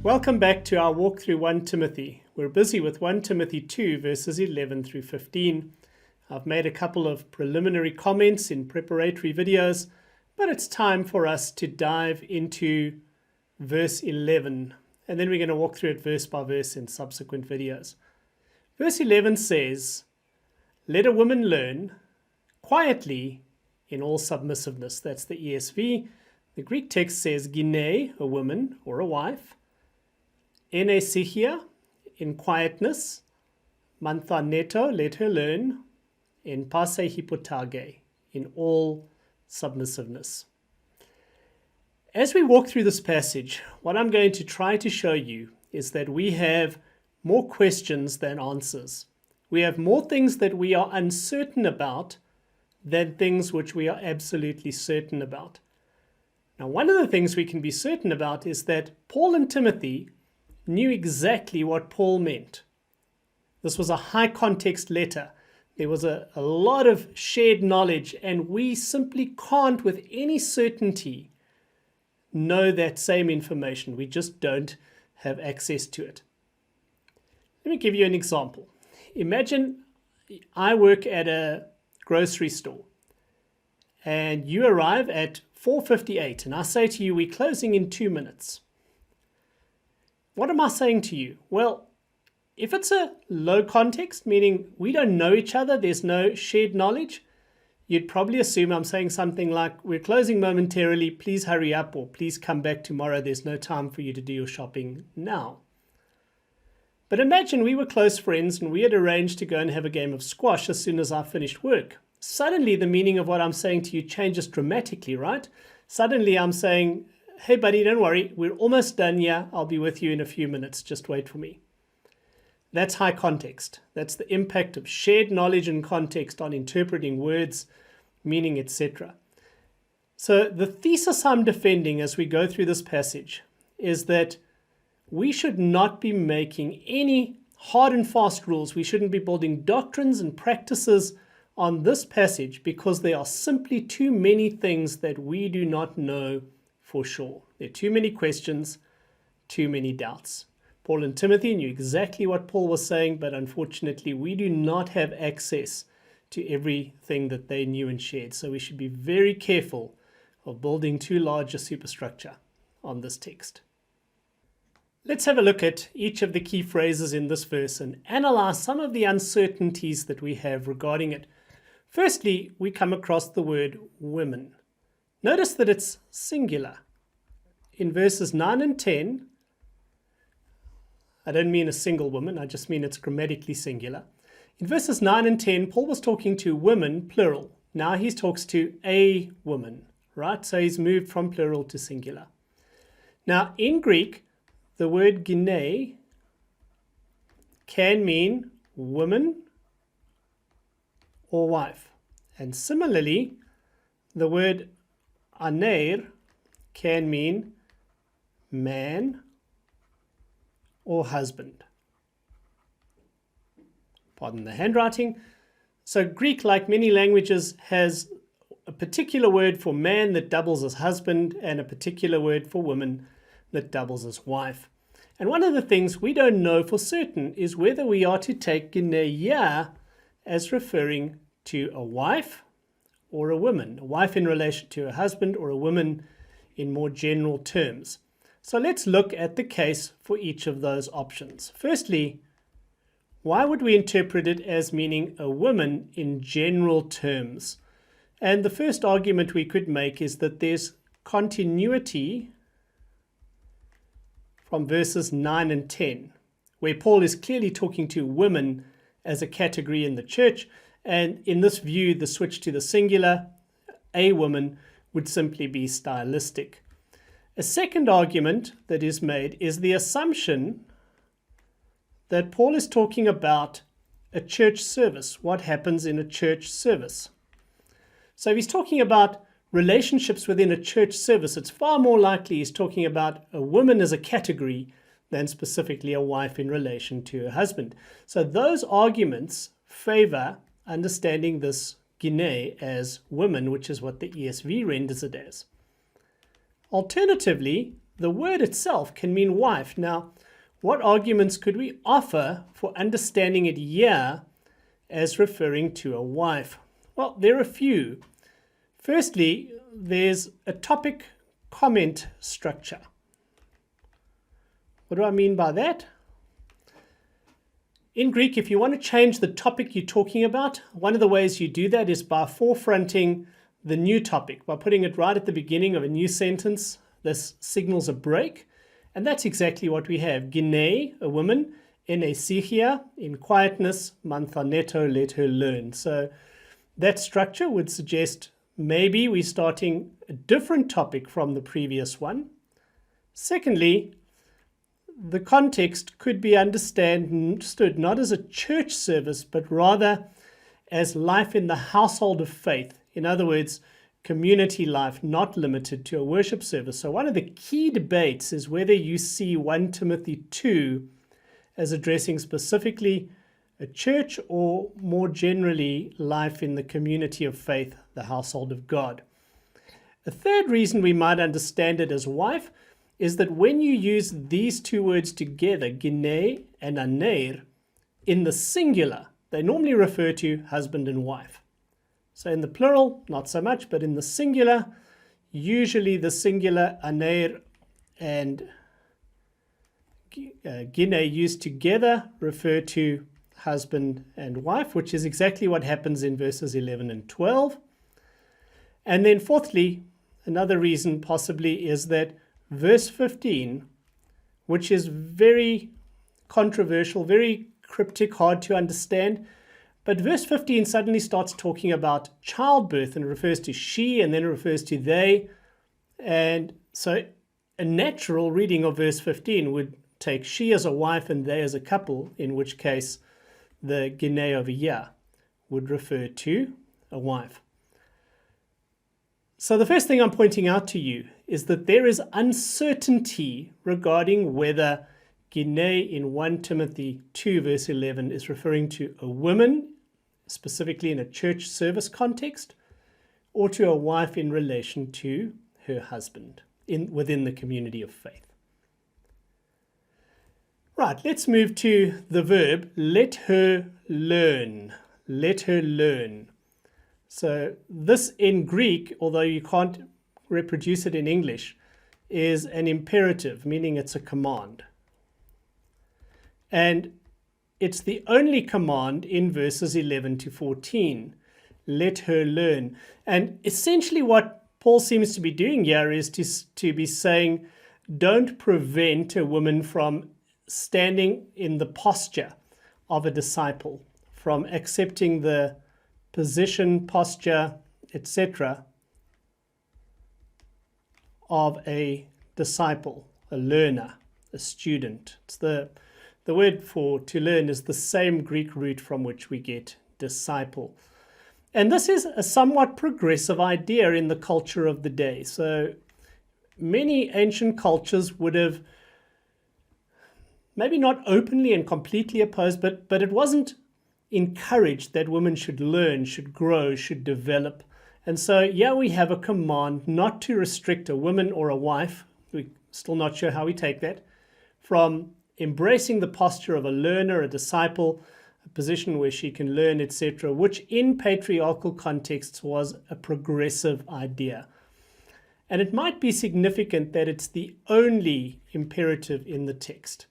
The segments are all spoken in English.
Welcome back to our walk through 1 Timothy. We're busy with 1 Timothy 2 verses 11 through 15. I've made a couple of preliminary comments in preparatory videos, but it's time for us to dive into verse 11, and then we're going to walk through it verse by verse in subsequent videos. Verse 11 says, "Let a woman learn quietly in all submissiveness." That's the ESV. The Greek text says, "Gine," a woman or a wife, "Enesia," in quietness, "Manthaneto," let her learn, in "Pase hypotage," in all submissiveness. As we walk through this passage, what I'm going to try to show you is that we have more questions than answers. We have more things that we are uncertain about than things which we are absolutely certain about. Now, one of the things we can be certain about is that Paul and Timothy knew exactly what Paul meant. This was a high context letter. There was a lot of shared knowledge, and we simply can't with any certainty know that same information. We just don't have access to it. Let me give you an example. Imagine I work at a grocery store and you arrive at 4:58 and I say to you, we're closing in 2 minutes. What am I saying to you? Well, if it's a low context, meaning we don't know each other, there's no shared knowledge, you'd probably assume I'm saying something like, we're closing momentarily, please hurry up, or please come back tomorrow, there's no time for you to do your shopping now. But imagine we were close friends and we had arranged to go and have a game of squash as soon as I finished work. Suddenly the meaning of what I'm saying to you changes dramatically, right? Suddenly I'm saying, hey buddy, don't worry, we're almost done here, I'll be with you in a few minutes, just wait for me. That's high context. That's the impact of shared knowledge and context on interpreting words, meaning, etc. So the thesis I'm defending as we go through this passage is that we should not be making any hard and fast rules. We shouldn't be building doctrines and practices on this passage because there are simply too many things that we do not know for sure. There are too many questions, too many doubts. Paul and Timothy knew exactly what Paul was saying, but unfortunately we do not have access to everything that they knew and shared. So we should be very careful of building too large a superstructure on this text. Let's have a look at each of the key phrases in this verse and analyze some of the uncertainties that we have regarding it. Firstly, we come across the word women. Notice that it's singular. In verses 9 and 10, I don't mean a single woman, I just mean it's grammatically singular. In verses 9 and 10, Paul was talking to women, plural. Now he talks to a woman, right? So he's moved from plural to singular. Now in Greek, the word gine can mean woman or wife. And similarly, the word aner can mean man or husband. Pardon the handwriting. So Greek, like many languages, has a particular word for man that doubles as husband and a particular word for woman that doubles as wife. And one of the things we don't know for certain is whether we are to take gineia as referring to a wife or a woman, a wife in relation to a husband or a woman in more general terms. So let's look at the case for each of those options. Firstly, why would we interpret it as meaning a woman in general terms? And the first argument we could make is that there's continuity from verses 9 and 10, where Paul is clearly talking to women as a category in the church. And in this view, the switch to the singular, a woman, would simply be stylistic. A second argument that is made is the assumption that Paul is talking about a church service, what happens in a church service. So if he's talking about relationships within a church service, it's far more likely he's talking about a woman as a category than specifically a wife in relation to her husband. So those arguments favor understanding this gine as women, which is what the ESV renders it as. Alternatively, the word itself can mean wife. Now, what arguments could we offer for understanding it here as referring to a wife? Well, there are a few. Firstly, there's a topic comment structure. What do I mean by that? In Greek, if you want to change the topic you're talking about, one of the ways you do that is by forefronting the new topic, by putting it right at the beginning of a new sentence. This signals a break, and that's exactly what we have. Gine, a woman, ene in quietness, manthaneto, let her learn. So that structure would suggest maybe we're starting a different topic from the previous one. Secondly, the context could be understood not as a church service, but rather as life in the household of faith. In other words, community life, not limited to a worship service. So one of the key debates is whether you see 1 Timothy 2 as addressing specifically a church or more generally life in the community of faith, the household of God. A third reason we might understand it as wife is that when you use these two words together, gine and aner, in the singular, they normally refer to husband and wife. So in the plural, not so much, but in the singular, usually the singular aner and gine used together refer to husband and wife, which is exactly what happens in verses 11 and 12. And then fourthly, another reason possibly is that verse 15, which is very controversial, very cryptic, hard to understand, but verse 15 suddenly starts talking about childbirth and refers to she and then it refers to they. And so a natural reading of verse 15 would take she as a wife and they as a couple, in which case the gine over here would refer to a wife. So the first thing I'm pointing out to you is that there is uncertainty regarding whether gine in 1 Timothy 2 verse 11 is referring to a woman, specifically in a church service context, or to a wife in relation to her husband within the community of faith. Right, let's move to the verb, let her learn. Let her learn. So this in Greek, although you can't reproduce it in English, is an imperative, meaning it's a command. And it's the only command in verses 11 to 14. Let her learn. And essentially what Paul seems to be doing here is to be saying, don't prevent a woman from standing in the posture of a disciple, from accepting the position, posture, etc. of a disciple, a learner, a student. It's the word for to learn is the same Greek root from which we get disciple. And this is a somewhat progressive idea in the culture of the day. So many ancient cultures would have maybe not openly and completely opposed, but it wasn't encouraged that women should learn, should grow, should develop. And so, yeah, we have a command not to restrict a woman or a wife, we're still not sure how we take that, from embracing the posture of a learner, a disciple, a position where she can learn, etc., which in patriarchal contexts was a progressive idea. And it might be significant that it's the only imperative in the text,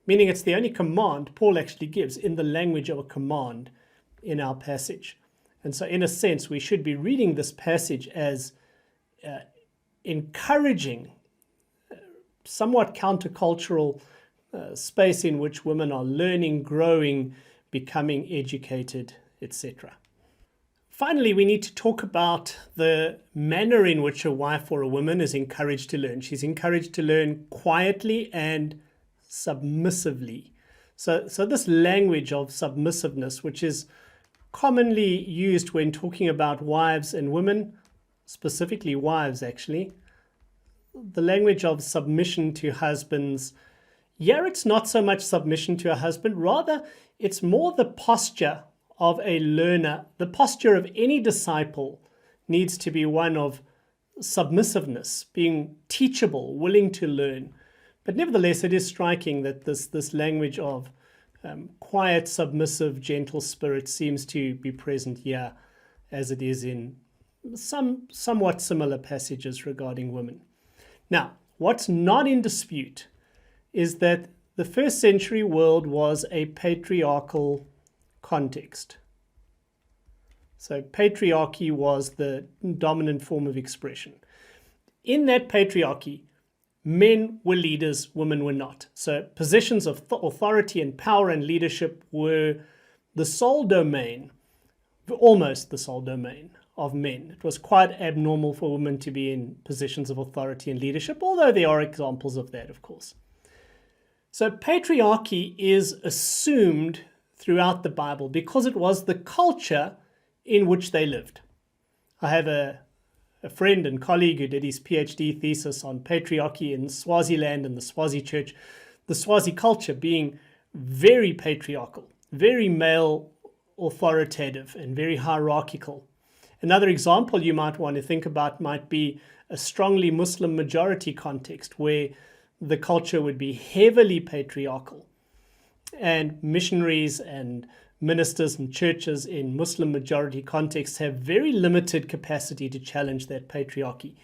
meaning it's the only command Paul actually gives in the language of a command in our passage. And so in a sense, we should be reading this passage as encouraging somewhat countercultural space in which women are learning, growing, becoming educated, etc. Finally, we need to talk about the manner in which a wife or a woman is encouraged to learn. She's encouraged to learn quietly and submissively. So this language of submissiveness, which is commonly used when talking about wives and women, specifically wives actually, the language of submission to husbands, yeah, it's not so much submission to a husband, rather it's more the posture of a learner. The posture of any disciple needs to be one of submissiveness, being teachable, willing to learn. But nevertheless, it is striking that this language of quiet, submissive, gentle spirit seems to be present here, as it is in somewhat similar passages regarding women. Now, what's not in dispute is that the first century world was a patriarchal context. So patriarchy was the dominant form of expression. In that patriarchy, men were leaders, women were not. So positions of authority and power and leadership were the sole domain, almost the sole domain of men. It was quite abnormal for women to be in positions of authority and leadership, although there are examples of that, of course. So patriarchy is assumed throughout the Bible because it was the culture in which they lived. I have a friend and colleague who did his PhD thesis on patriarchy in Swaziland and the Swazi church, the Swazi culture being very patriarchal, very male authoritative and very hierarchical. Another example you might want to think about might be a strongly Muslim majority context where the culture would be heavily patriarchal, and missionaries and ministers and churches in Muslim majority contexts have very limited capacity to challenge that patriarchy.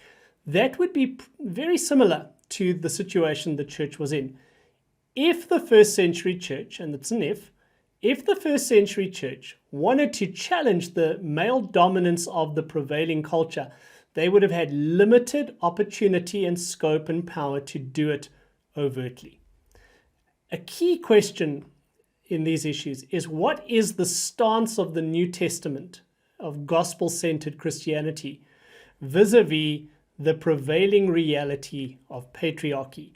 That would be very similar to the situation the church was in. If the first century church, and it's an if the first century church wanted to challenge the male dominance of the prevailing culture, they would have had limited opportunity and scope and power to do it overtly. A key question in these issues is, what is the stance of the New Testament of gospel-centered Christianity vis-a-vis the prevailing reality of patriarchy?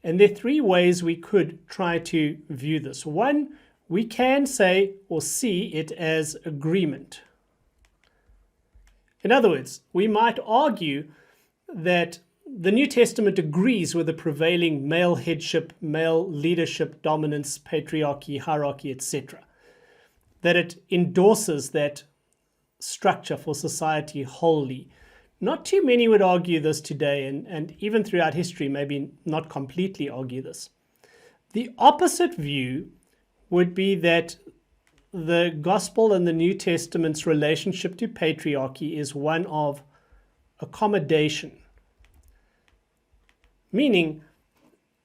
And there are three ways we could try to view this. One, we can say or see it as agreement. In other words, we might argue that the New Testament agrees with the prevailing male headship, male leadership, dominance, patriarchy, hierarchy, etc. That it endorses that structure for society wholly. Not too many would argue this today, and even throughout history, maybe not completely argue this. The opposite view would be that the gospel and the New Testament's relationship to patriarchy is one of accommodation. Meaning,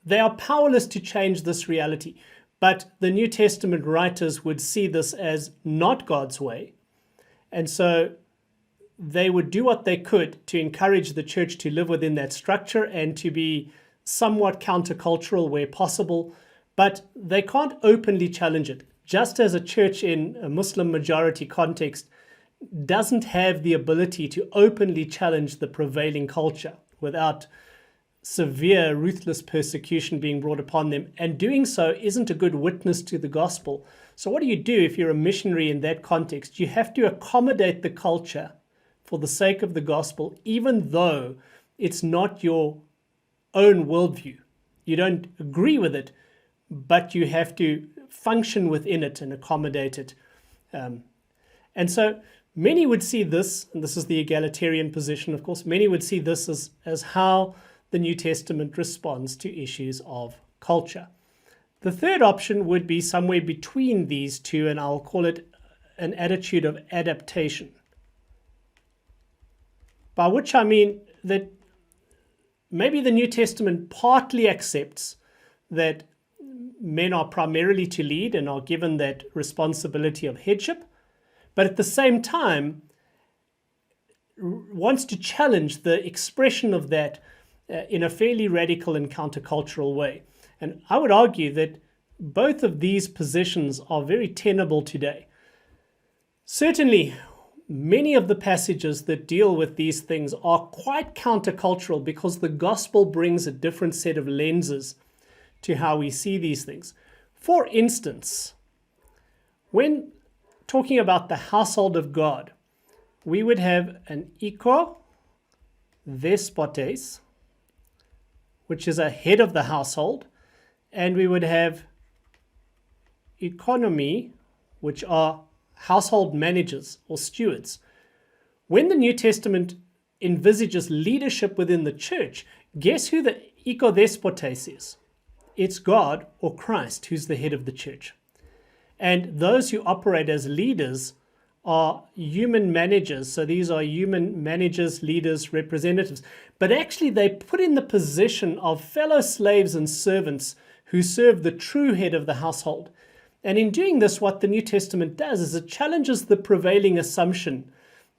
they are powerless to change this reality. But the New Testament writers would see this as not God's way. And so they would do what they could to encourage the church to live within that structure and to be somewhat countercultural where possible. But they can't openly challenge it. Just as a church in a Muslim majority context doesn't have the ability to openly challenge the prevailing culture without severe, ruthless persecution being brought upon them, and doing so isn't a good witness to the gospel. So what do you do if you're a missionary in that context? You have to accommodate the culture for the sake of the gospel, even though it's not your own worldview. You don't agree with it, but you have to function within it and accommodate it. And so many would see this, and this is the egalitarian position, of course, many would see this as how the New Testament responds to issues of culture. The third option would be somewhere between these two, and I'll call it an attitude of adaptation. By which I mean that maybe the New Testament partly accepts that men are primarily to lead and are given that responsibility of headship, but at the same time wants to challenge the expression of that in a fairly radical and countercultural way. And I would argue that both of these positions are very tenable today. Certainly, many of the passages that deal with these things are quite countercultural because the gospel brings a different set of lenses to how we see these things. For instance, when talking about the household of God, we would have an iko despotes, which is a head of the household, and we would have economy, which are household managers or stewards. When the New Testament envisages leadership within the church, guess who the ikodespotes is? It's God or Christ who's the head of the church. And those who operate as leaders are human managers. So these are human managers, leaders, representatives. But actually they put in the position of fellow slaves and servants who serve the true head of the household. And in doing this, what the New Testament does is it challenges the prevailing assumption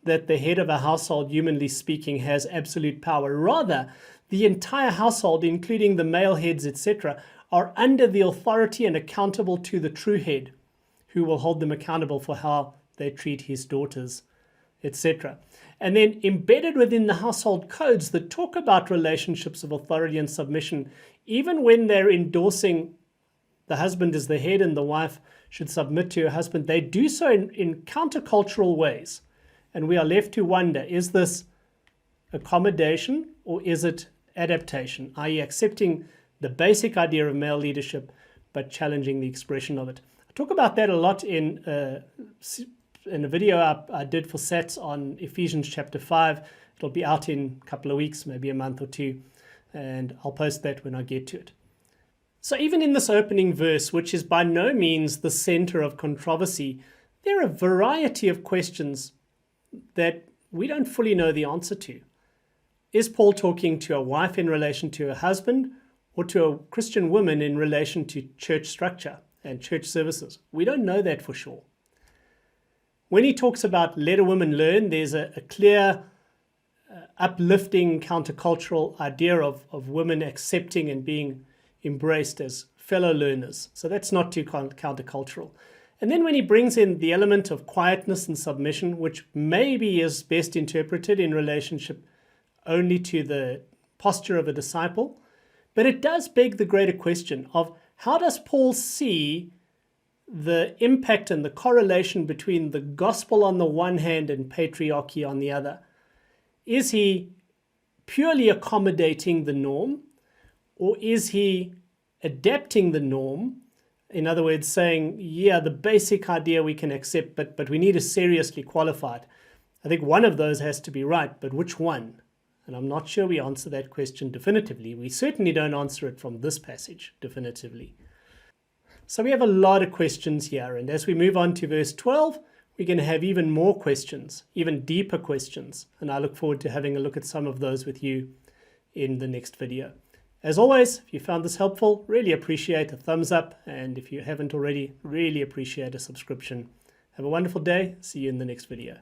that the head of a household, humanly speaking, has absolute power. Rather, the entire household, including the male heads, etc., are under the authority and accountable to the true head, who will hold them accountable for how they treat his daughters, etc. And then embedded within the household codes that talk about relationships of authority and submission, even when they're endorsing the husband is the head and the wife should submit to her husband, they do so in countercultural ways. And we are left to wonder, is this accommodation or is it adaptation, i.e. accepting the basic idea of male leadership but challenging the expression of it? I talk about that a lot in a video I did for SATs on Ephesians chapter 5. It'll be out in a couple of weeks, maybe a month or two, and I'll post that when I get to it. So even in this opening verse, which is by no means the center of controversy, there are a variety of questions that we don't fully know the answer to. Is Paul talking to a wife in relation to a husband, or to a Christian woman in relation to church structure and church services? We don't know that for sure. When he talks about let a woman learn, there's a clear uplifting countercultural idea of women accepting and being embraced as fellow learners. So that's not too countercultural. And then when he brings in the element of quietness and submission, which maybe is best interpreted in relationship only to the posture of a disciple, but it does beg the greater question of how does Paul see the impact and the correlation between the gospel on the one hand and patriarchy on the other? Is he purely accommodating the norm, or is he adapting the norm? In other words, saying, yeah, the basic idea we can accept, but we need to seriously qualify it. I think one of those has to be right, but which one? And I'm not sure we answer that question definitively. We certainly don't answer it from this passage definitively. So we have a lot of questions here, and as we move on to verse 12, we're going to have even more questions, even deeper questions, and I look forward to having a look at some of those with you in the next video. As always, if you found this helpful, really appreciate a thumbs up, and if you haven't already, really appreciate a subscription. Have a wonderful day. See you in the next video.